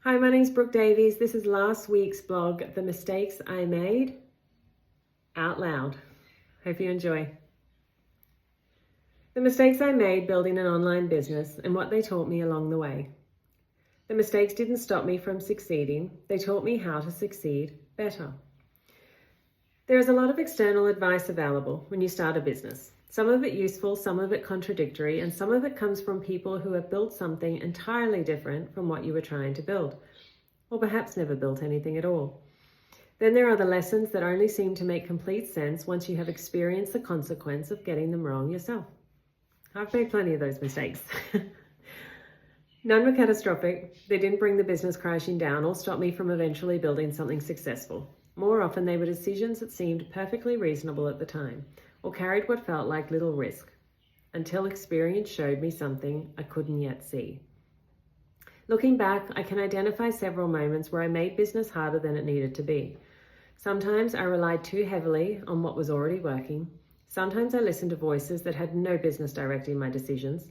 Hi, my name's Brooke Davies. This is last week's blog, The Mistakes I Made Out Loud. Hope you enjoy. The mistakes I made building an online business and what they taught me along the way. The mistakes didn't stop me from succeeding. They taught me how to succeed better. There is a lot of external advice available when you start a business. Some of it useful, some of it contradictory, and some of it comes from people who have built something entirely different from what you were trying to build, or perhaps never built anything at all. Then there are the lessons that only seem to make complete sense once you have experienced the consequence of getting them wrong yourself. I've made plenty of those mistakes. None were catastrophic. They didn't bring the business crashing down or stop me from eventually building something successful. More often, they were decisions that seemed perfectly reasonable at the time, or carried what felt like little risk, until experience showed me something I couldn't yet see. Looking back, I can identify several moments where I made business harder than it needed to be. Sometimes I relied too heavily on what was already working. Sometimes I listened to voices that had no business directing my decisions.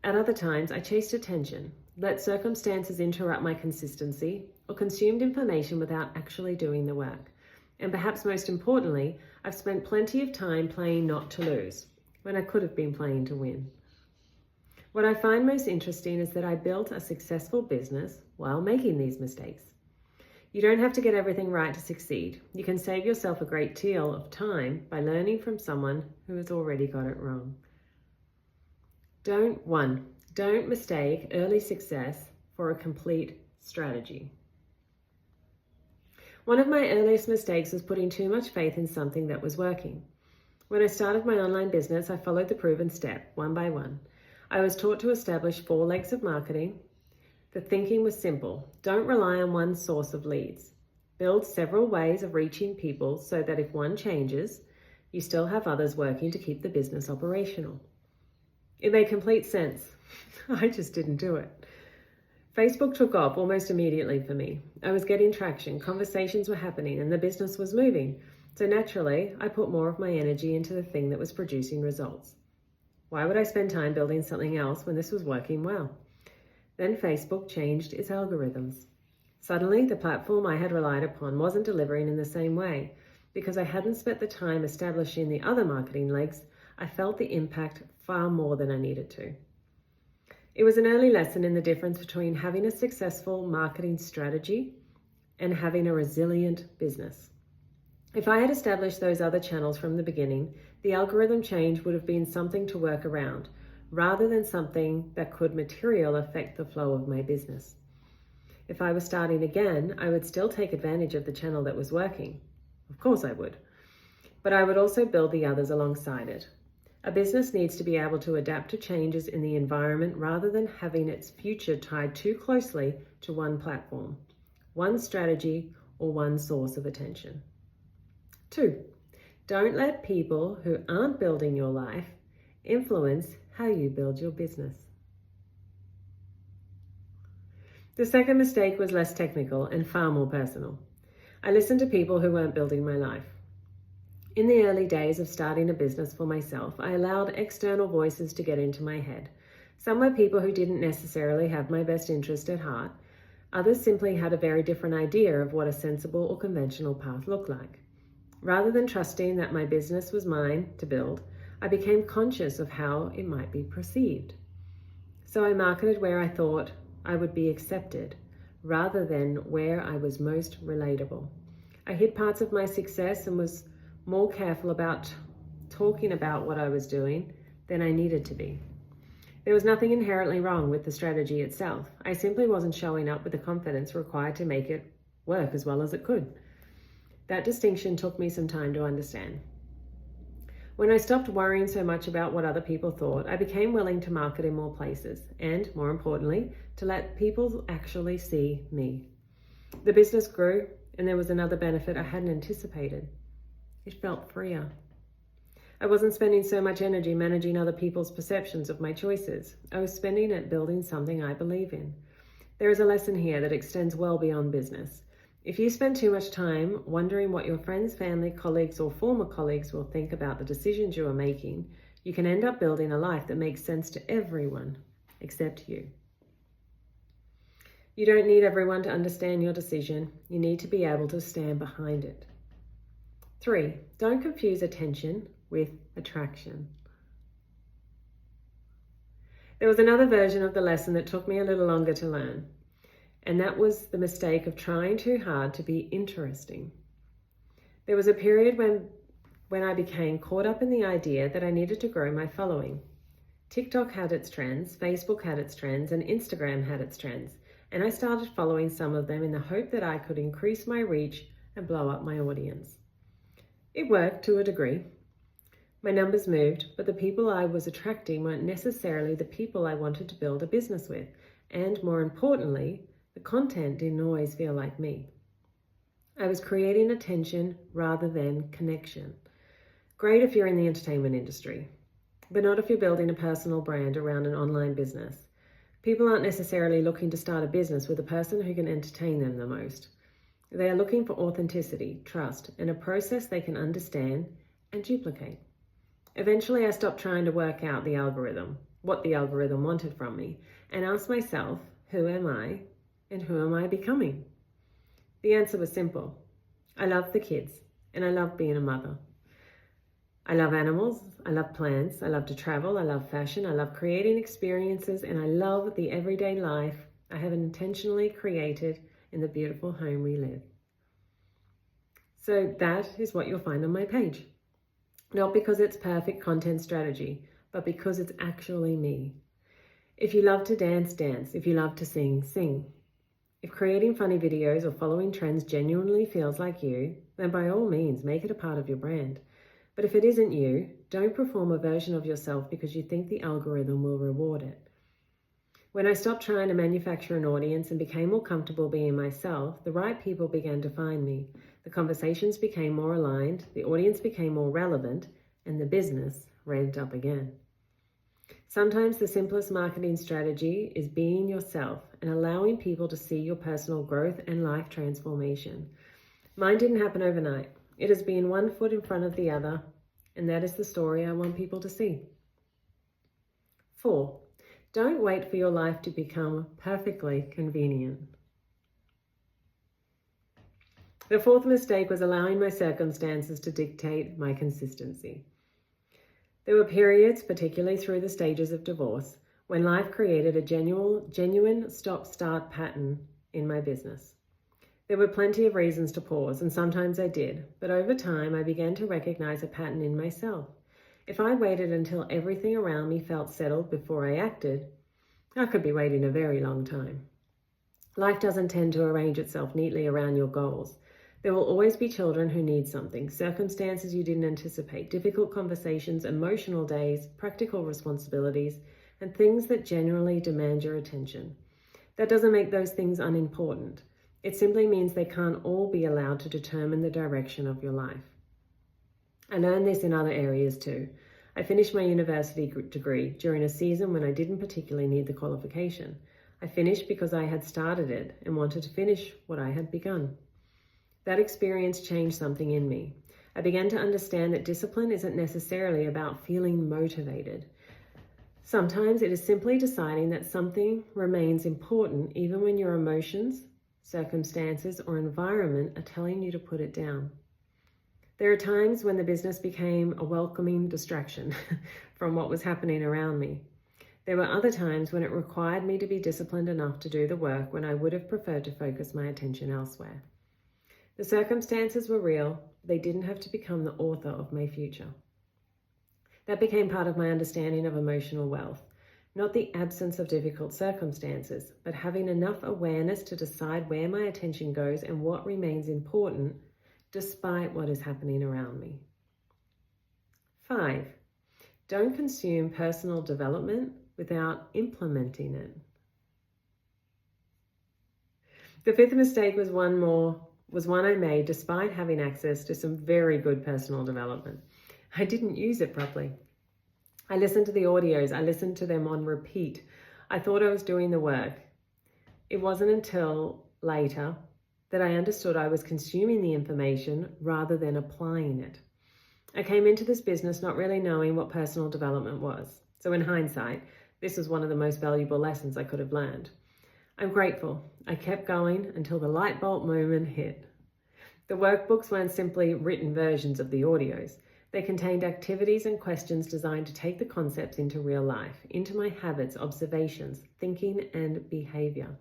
At other times, I chased attention, let circumstances interrupt my consistency, or consumed information without actually doing the work. And perhaps most importantly, I've spent plenty of time playing not to lose, when I could have been playing to win. What I find most interesting is that I built a successful business while making these mistakes. You don't have to get everything right to succeed. You can save yourself a great deal of time by learning from someone who has already got it wrong. Don't mistake early success for a complete strategy. One of my earliest mistakes was putting too much faith in something that was working. When I started my online business, I followed the proven step, one by one. I was taught to establish 4 legs of marketing. The thinking was simple. Don't rely on one source of leads. Build several ways of reaching people so that if one changes, you still have others working to keep the business operational. It made complete sense. I just didn't do it. Facebook took off almost immediately for me. I was getting traction, conversations were happening, and the business was moving. So naturally, I put more of my energy into the thing that was producing results. Why would I spend time building something else when this was working well? Then Facebook changed its algorithms. Suddenly, the platform I had relied upon wasn't delivering in the same way. Because I hadn't spent the time establishing the other marketing legs, I felt the impact far more than I needed to. It was an early lesson in the difference between having a successful marketing strategy and having a resilient business. If I had established those other channels from the beginning, the algorithm change would have been something to work around, rather than something that could materially affect the flow of my business. If I was starting again, I would still take advantage of the channel that was working. Of course I would. But I would also build the others alongside it. A business needs to be able to adapt to changes in the environment rather than having its future tied too closely to one platform, one strategy, or one source of attention. 2, don't let people who aren't building your life influence how you build your business. The second mistake was less technical and far more personal. I listened to people who weren't building my life. In the early days of starting a business for myself, I allowed external voices to get into my head. Some were people who didn't necessarily have my best interest at heart. Others simply had a very different idea of what a sensible or conventional path looked like. Rather than trusting that my business was mine to build, I became conscious of how it might be perceived. So I marketed where I thought I would be accepted, rather than where I was most relatable. I hid parts of my success and was more careful about talking about what I was doing than I needed to be. There was nothing inherently wrong with the strategy itself. I simply wasn't showing up with the confidence required to make it work as well as it could. That distinction took me some time to understand. When I stopped worrying so much about what other people thought, I became willing to market in more places and, more importantly, to let people actually see me. The business grew, and there was another benefit I hadn't anticipated. It felt freer. I wasn't spending so much energy managing other people's perceptions of my choices. I was spending it building something I believe in. There is a lesson here that extends well beyond business. If you spend too much time wondering what your friends, family, colleagues, or former colleagues will think about the decisions you are making, you can end up building a life that makes sense to everyone except you. You don't need everyone to understand your decision. You need to be able to stand behind it. 3, don't confuse attention with attraction. There was another version of the lesson that took me a little longer to learn, and that was the mistake of trying too hard to be interesting. There was a period when I became caught up in the idea that I needed to grow my following. TikTok had its trends, Facebook had its trends, and Instagram had its trends, and I started following some of them in the hope that I could increase my reach and blow up my audience. It worked to a degree. My numbers moved, but the people I was attracting weren't necessarily the people I wanted to build a business with. And more importantly, the content didn't always feel like me. I was creating attention rather than connection. Great if you're in the entertainment industry, but not if you're building a personal brand around an online business. People aren't necessarily looking to start a business with a person who can entertain them the most. They are looking for authenticity, trust, and a process they can understand and duplicate. Eventually, I stopped trying to work out the algorithm, what the algorithm wanted from me, and asked myself, who am I and who am I becoming? The answer was simple. I love the kids, and I love being a mother. I love animals, I love plants, I love to travel, I love fashion, I love creating experiences, and I love the everyday life I have intentionally created in the beautiful home we live. So that is what you'll find on my page. Not because it's perfect content strategy, but because it's actually me. If you love to dance, dance. If you love to sing, sing. If creating funny videos or following trends genuinely feels like you, then by all means, make it a part of your brand. But if it isn't you, don't perform a version of yourself because you think the algorithm will reward it. When I stopped trying to manufacture an audience and became more comfortable being myself, the right people began to find me. The conversations became more aligned, the audience became more relevant, and the business ramped up again. Sometimes the simplest marketing strategy is being yourself and allowing people to see your personal growth and life transformation. Mine didn't happen overnight. It has been one foot in front of the other, and that is the story I want people to see. 4, don't wait for your life to become perfectly convenient. The 4th mistake was allowing my circumstances to dictate my consistency. There were periods, particularly through the stages of divorce, when life created a genuine stop-start pattern in my business. There were plenty of reasons to pause, and sometimes I did, but over time I began to recognize a pattern in myself. If I waited until everything around me felt settled before I acted, I could be waiting a very long time. Life doesn't tend to arrange itself neatly around your goals. There will always be children who need something, circumstances you didn't anticipate, difficult conversations, emotional days, practical responsibilities, and things that generally demand your attention. That doesn't make those things unimportant. It simply means they can't all be allowed to determine the direction of your life. I learned this in other areas too. I finished my university degree during a season when I didn't particularly need the qualification. I finished because I had started it and wanted to finish what I had begun. That experience changed something in me. I began to understand that discipline isn't necessarily about feeling motivated. Sometimes it is simply deciding that something remains important even when your emotions, circumstances, or environment are telling you to put it down. There are times when the business became a welcoming distraction from what was happening around me. There were other times when it required me to be disciplined enough to do the work when I would have preferred to focus my attention elsewhere. The circumstances were real. They didn't have to become the author of my future. That became part of my understanding of emotional wealth. Not the absence of difficult circumstances, but having enough awareness to decide where my attention goes and what remains important despite what is happening around me. 5, don't consume personal development without implementing it. The 5th mistake was one I made despite having access to some very good personal development. I didn't use it properly. I listened to the audios. I listened to them on repeat. I thought I was doing the work. It wasn't until later that I understood I was consuming the information rather than applying it. I came into this business not really knowing what personal development was. So in hindsight, this was one of the most valuable lessons I could have learned. I'm grateful. I kept going until the light bulb moment hit. The workbooks weren't simply written versions of the audios. They contained activities and questions designed to take the concepts into real life, into my habits, observations, thinking, and behavior.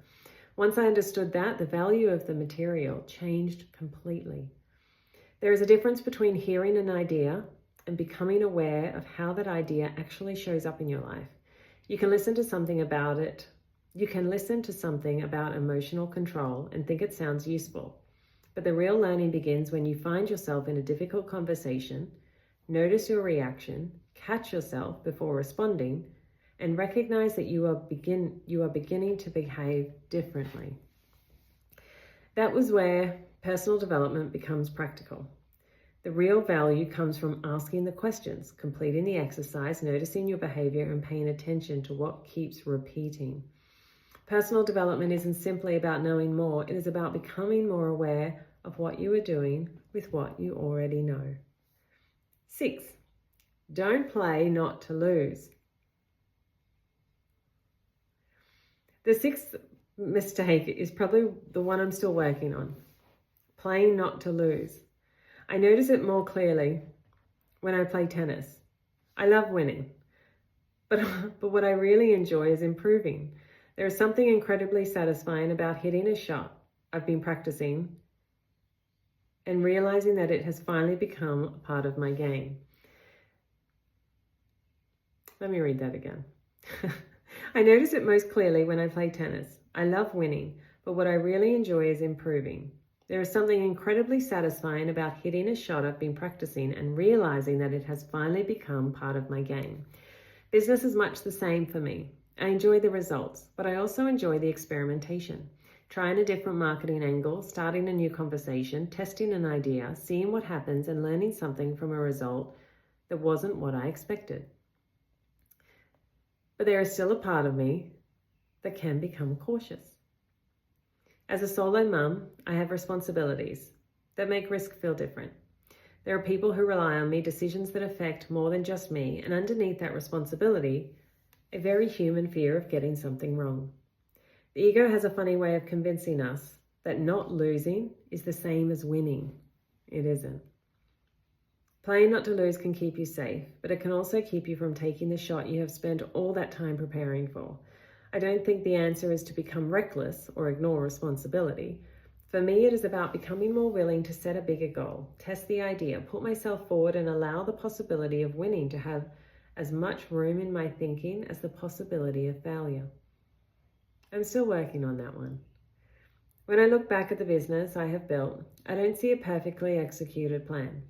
Once I understood that, the value of the material changed completely. There is a difference between hearing an idea and becoming aware of how that idea actually shows up in your life. You can listen to something about emotional control and think it sounds useful. But the real learning begins when you find yourself in a difficult conversation, notice your reaction, catch yourself before responding, and recognize that you are beginning to behave differently. That was where personal development becomes practical. The real value comes from asking the questions, completing the exercise, noticing your behavior, and paying attention to what keeps repeating. Personal development isn't simply about knowing more, it is about becoming more aware of what you are doing with what you already know. 6, don't play not to lose. The 6th mistake is probably the one I'm still working on. Playing not to lose. I notice it more clearly when I play tennis. I love winning, but what I really enjoy is improving. There is something incredibly satisfying about hitting a shot I've been practicing and realizing that it has finally become a part of my game. Let me read that again. I notice it most clearly when I play tennis. I love winning, but what I really enjoy is improving. There is something incredibly satisfying about hitting a shot I've been practicing and realizing that it has finally become part of my game. Business is much the same for me. I enjoy the results, but I also enjoy the experimentation. Trying a different marketing angle, starting a new conversation, testing an idea, seeing what happens, and learning something from a result that wasn't what I expected. But there is still a part of me that can become cautious. As a solo mum, I have responsibilities that make risk feel different. There are people who rely on me, decisions that affect more than just me, and underneath that responsibility, a very human fear of getting something wrong. The ego has a funny way of convincing us that not losing is the same as winning. It isn't. Playing not to lose can keep you safe, but it can also keep you from taking the shot you have spent all that time preparing for. I don't think the answer is to become reckless or ignore responsibility. For me, it is about becoming more willing to set a bigger goal, test the idea, put myself forward, and allow the possibility of winning to have as much room in my thinking as the possibility of failure. I'm still working on that one. When I look back at the business I have built, I don't see a perfectly executed plan.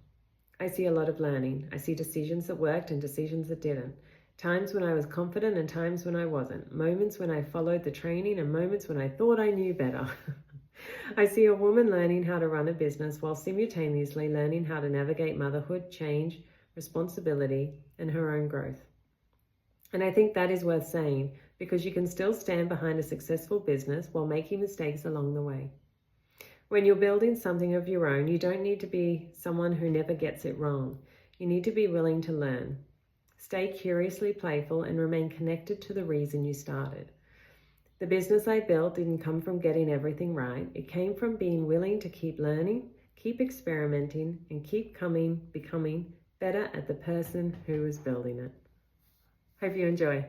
I see a lot of learning. I see decisions that worked and decisions that didn't. Times when I was confident and times when I wasn't. Moments when I followed the training and moments when I thought I knew better. I see a woman learning how to run a business while simultaneously learning how to navigate motherhood, change, responsibility, and her own growth. And I think that is worth saying because you can still stand behind a successful business while making mistakes along the way. When you're building something of your own, you don't need to be someone who never gets it wrong. You need to be willing to learn. Stay curiously playful and remain connected to the reason you started. The business I built didn't come from getting everything right. It came from being willing to keep learning, keep experimenting, and keep becoming better at the person who was building it. Hope you enjoy.